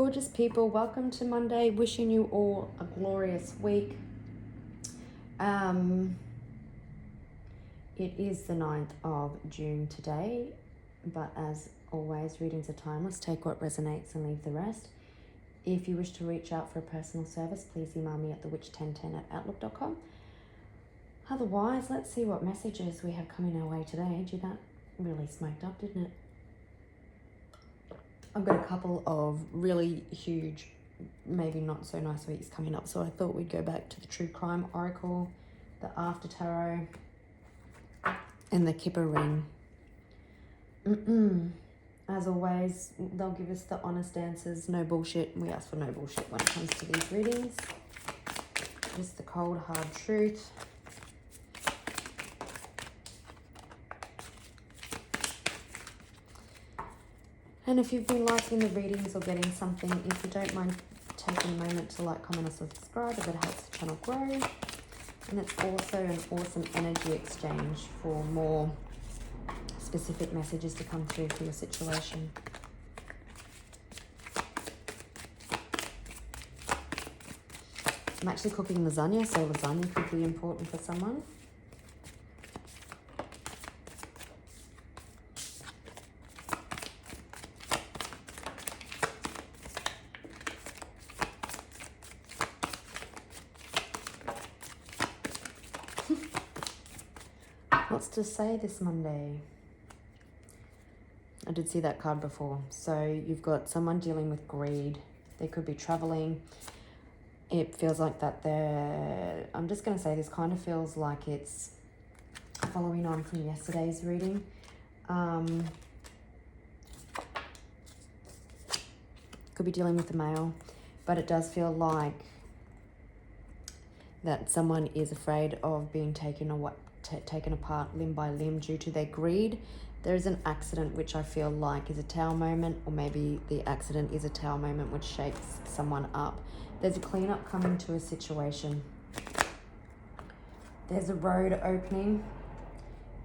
gorgeous people, welcome to Monday. Wishing you all a glorious week. It is the 9th of June today, but as always, readings are timeless. Take what resonates and leave the rest. If you wish to reach out for a personal service, please email me at thewitch1010@outlook.com. Otherwise, let's see what messages we have coming our way today. Gee, that really smoked up, didn't it? I've got a couple of really huge, maybe not so nice weeks coming up, so I thought we'd go back to the True Crime Oracle, the After Tarot, and the Kipper Ring. As always, they'll give us the honest answers, no bullshit. We ask for no bullshit when it comes to these readings. Just the cold, hard truth. And if you've been liking the readings or getting something, if you don't mind taking a moment to like, comment, or subscribe, if it helps the channel grow. And it's also an awesome energy exchange for more specific messages to come through for your situation. I'm actually cooking lasagna, so lasagna could be important for someone. What's to say this Monday? I did see that card before. So you've got someone dealing with greed. They could be traveling. It feels like that I'm just going to say this kind of feels like it's following on from yesterday's reading. Could be dealing with the male, but it does feel like that someone is afraid of being taken apart limb by limb due to their greed. There is an accident which I feel like is a tower moment, or maybe the accident is a tower moment which shakes someone up. There's a cleanup coming to a situation. There's a road opening.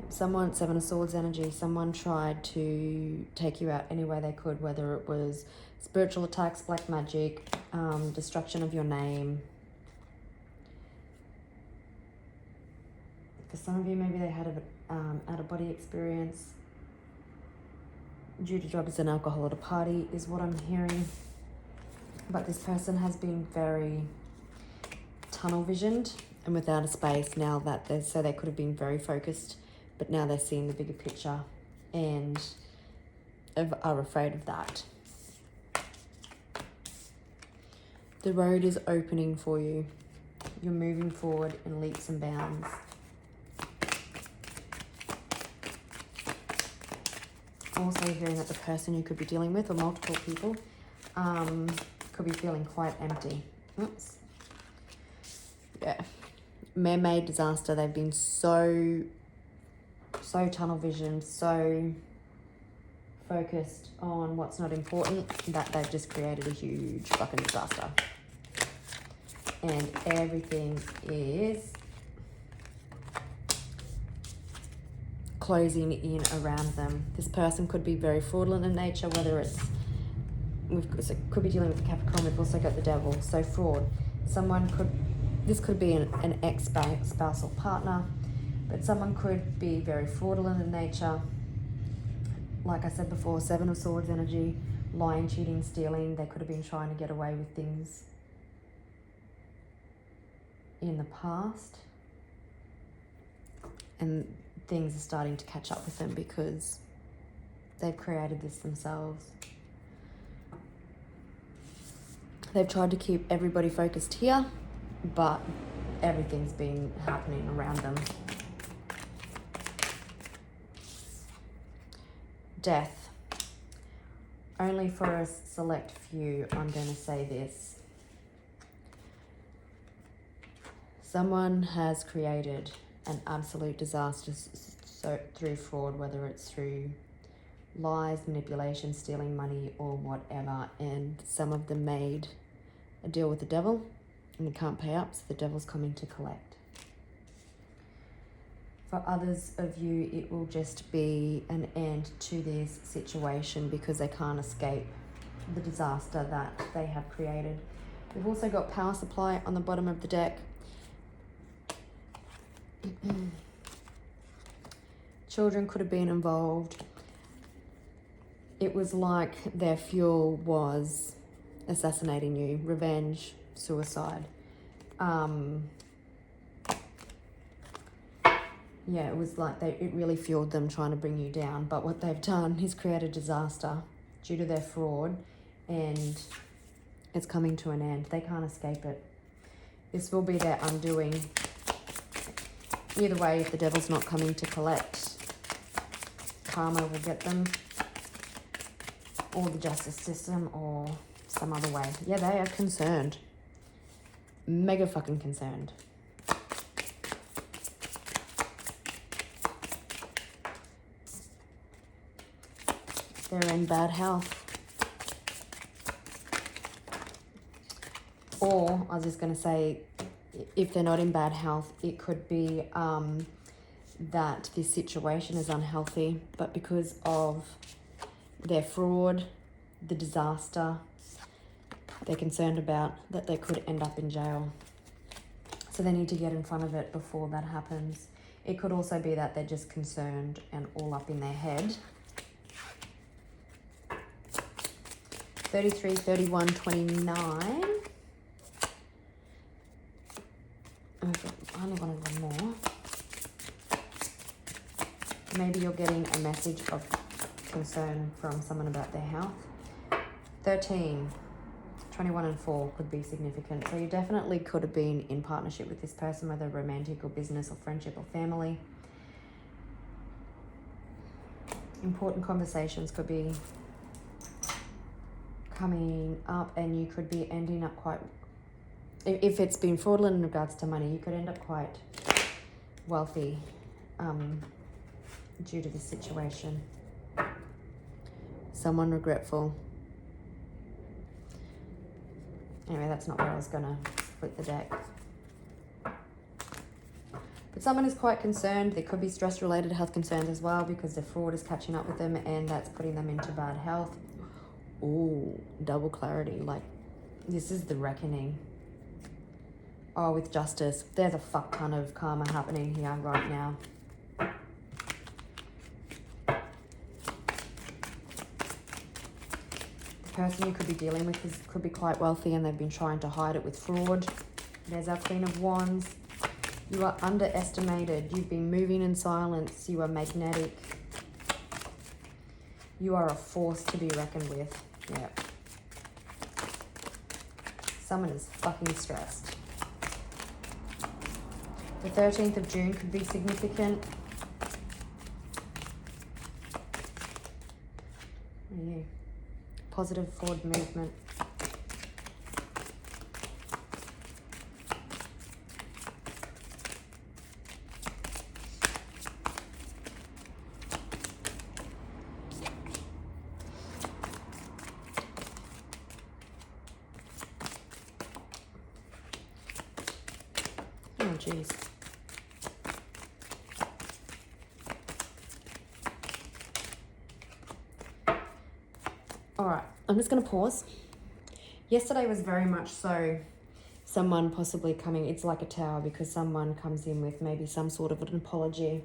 Someone, Seven of Swords energy, someone tried to take you out any way they could, whether it was spiritual attacks, black magic, destruction of your name. For some of you, maybe they had an out-of-body experience due to drugs and alcohol at a party, is what I'm hearing. But this person has been very tunnel visioned and without a space now that so they could have been very focused, but now they're seeing the bigger picture and are afraid of that. The road is opening for you. You're moving forward in leaps and bounds. Also hearing that the person you could be dealing with, or multiple people, could be feeling quite empty. Oops. Yeah. Man-made disaster. They've been so tunnel visioned, so focused on what's not important that they've just created a huge fucking disaster. And everything is closing in around them. This person could be very fraudulent in nature, whether it's, could be dealing with Capricorn. We've also got the devil, so fraud. This could be an ex-spousal partner, but someone could be very fraudulent in nature. Like I said before, Seven of Swords energy, lying, cheating, stealing. They could have been trying to get away with things in the past, and things are starting to catch up with them because they've created this themselves. They've tried to keep everybody focused here, but everything's been happening around them. Death. Only for a select few, I'm going to say this. Someone has created an absolute disaster through fraud, whether it's through lies, manipulation, stealing money, or whatever. And some of them made a deal with the devil and they can't pay up, so the devil's coming to collect. For others of you, it will just be an end to this situation because they can't escape the disaster that they have created. We've also got power supply on the bottom of the deck. Children could have been involved. It was like their fuel was assassinating you, revenge, suicide. Yeah, it was like it really fueled them trying to bring you down. But what they've done is create a disaster due to their fraud, and it's coming to an end. They can't escape it. This will be their undoing. Either way, if the devil's not coming to collect, karma will get them, or the justice system, or some other way. Yeah, they are concerned. Mega fucking concerned. They're in bad health. Or, I was just going to say, if they're not in bad health, it could be that this situation is unhealthy, but because of their fraud, the disaster, they're concerned about that they could end up in jail. So they need to get in front of it before that happens. It could also be that they're just concerned and all up in their head. 33, 31, 29. I only wanted one more. Maybe you're getting a message of concern from someone about their health. 13, 21 and 4 could be significant. So you definitely could have been in partnership with this person, whether romantic or business or friendship or family. Important conversations could be coming up, and you could be ending up quite, if it's been fraudulent in regards to money, you could end up quite wealthy due to this situation. Someone regretful. Anyway, that's not where I was gonna split the deck. But someone is quite concerned. There could be stress-related health concerns as well, because the fraud is catching up with them, and that's putting them into bad health. Ooh, double clarity. Like, this is the reckoning. Oh, with justice. There's a fuck ton of karma happening here right now. The person you could be dealing with could be quite wealthy, and they've been trying to hide it with fraud. There's our Queen of Wands. You are underestimated. You've been moving in silence. You are magnetic. You are a force to be reckoned with. Yeah. Someone is fucking stressed. The 13th of June could be significant. Yeah. Positive forward movement. Oh, jeez. All right, I'm just going to pause. Yesterday was very much so someone possibly coming, it's like a tower, because someone comes in with maybe some sort of an apology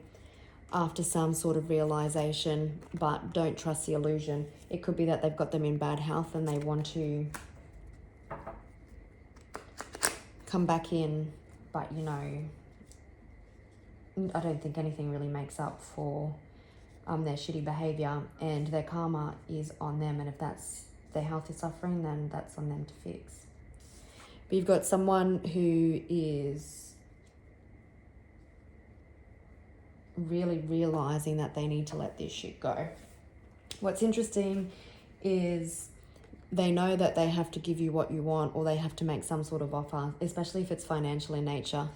after some sort of realization, but don't trust the illusion. It could be that they've got them in bad health and they want to come back in, but you know, I don't think anything really makes up for their shitty behavior, and their karma is on them, and if that's their health is suffering, then that's on them to fix. But you've got someone who is really realizing that they need to let this shit go. What's interesting is they know that they have to give you what you want, or they have to make some sort of offer, especially if it's financial in nature.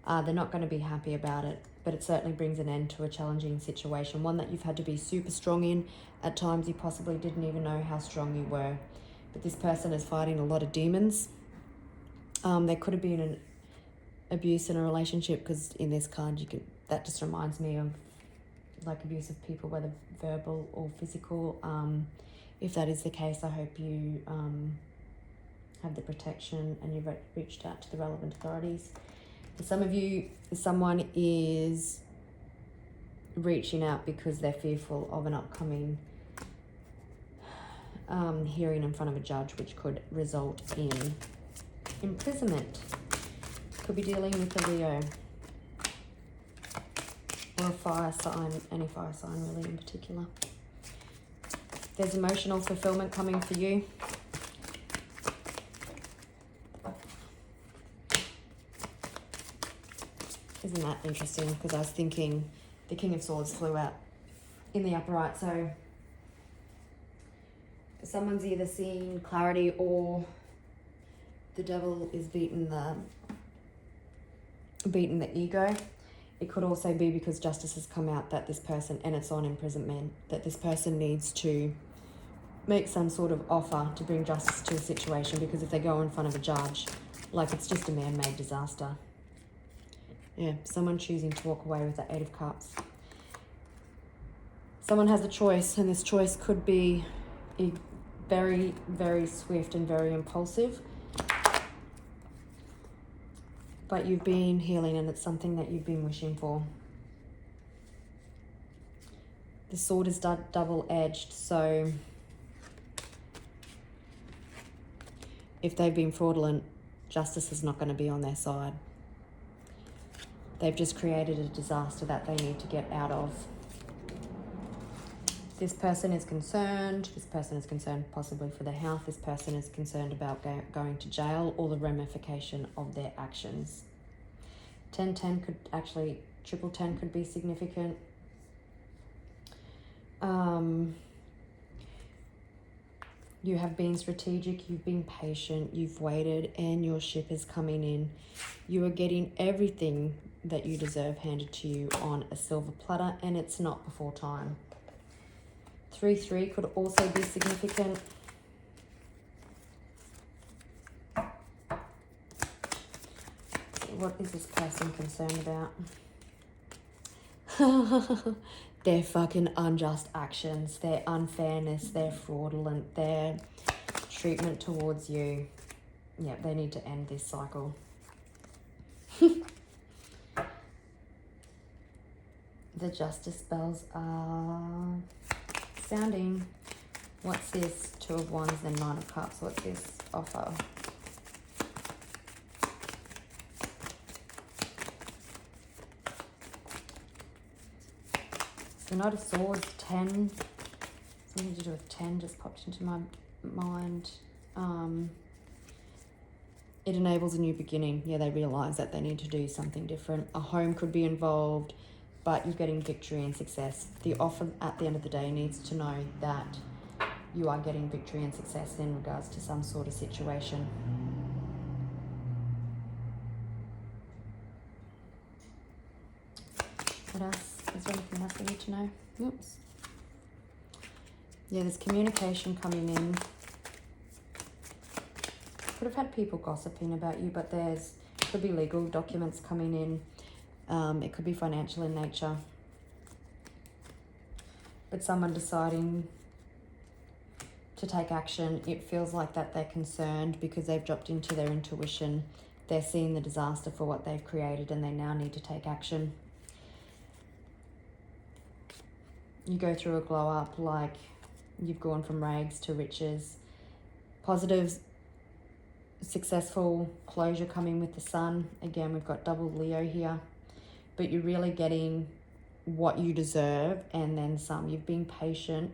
They're not going to be happy about it, but it certainly brings an end to a challenging situation, one that you've had to be super strong in. At times you possibly didn't even know how strong you were. But this person is fighting a lot of demons. There could have been an abuse in a relationship, because in this card that just reminds me of like abusive people, whether verbal or physical. If that is the case, I hope you have the protection and you've reached out to the relevant authorities. For some of you, someone is reaching out because they're fearful of an upcoming hearing in front of a judge, which could result in imprisonment. Could be dealing with a Leo or a fire sign, any fire sign really in particular. There's emotional fulfillment coming for you. Isn't that interesting? Because I was thinking the King of Swords flew out in the upright, so someone's either seeing clarity or the devil is beating the ego. It could also be because justice has come out that this person, and it's on imprisonment, that this person needs to make some sort of offer to bring justice to a situation, because if they go in front of a judge, like, it's just a man-made disaster. Yeah, someone choosing to walk away with the 8 of Cups. Someone has a choice, and this choice could be very, very swift and very impulsive. But you've been healing, and it's something that you've been wishing for. The sword is double-edged, so if they've been fraudulent, justice is not going to be on their side. They've just created a disaster that they need to get out of. This person is concerned. This person is concerned possibly for their health. This person is concerned about going to jail or the ramification of their actions. 10-10 could actually, 10-10 could be significant. You have been strategic, you've been patient, you've waited, and your ship is coming in. You are getting everything that you deserve handed to you on a silver platter, and it's not before time. 3-3 could also be significant. What is this person concerned about? Their fucking unjust actions, their unfairness, their fraudulent, their treatment towards you. Yeah, they need to end this cycle. The justice bells are sounding. What's this? 2 of Wands, then 9 of Cups. What's this offer? The Knight of Swords, 10. Something to do with 10 just popped into my mind. It enables a new beginning. Yeah, they realise that they need to do something different. A home could be involved, but you're getting victory and success. The offer at the end of the day needs to know that you are getting victory and success in regards to some sort of situation. What else? Is there anything else I need to know? Oops. Yeah, there's communication coming in. Could have had people gossiping about you, but could be legal documents coming in. It could be financial in nature. But someone deciding to take action, it feels like that they're concerned because they've dropped into their intuition. They're seeing the disaster for what they've created, and they now need to take action. You go through a glow up, like you've gone from rags to riches. Positives, successful closure coming with the Sun. Again, we've got double Leo here. But you're really getting what you deserve and then some. You've been patient.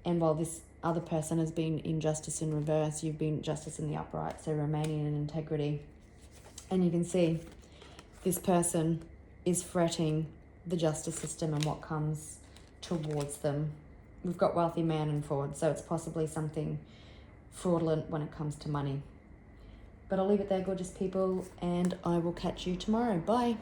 And while this other person has been injustice in reverse, you've been justice in the upright. So remaining in integrity. And you can see this person is fretting the justice system and what comes towards them. We've got wealthy man and fraud, so it's possibly something fraudulent when it comes to money. But I'll leave it there, gorgeous people, and I will catch you tomorrow. Bye.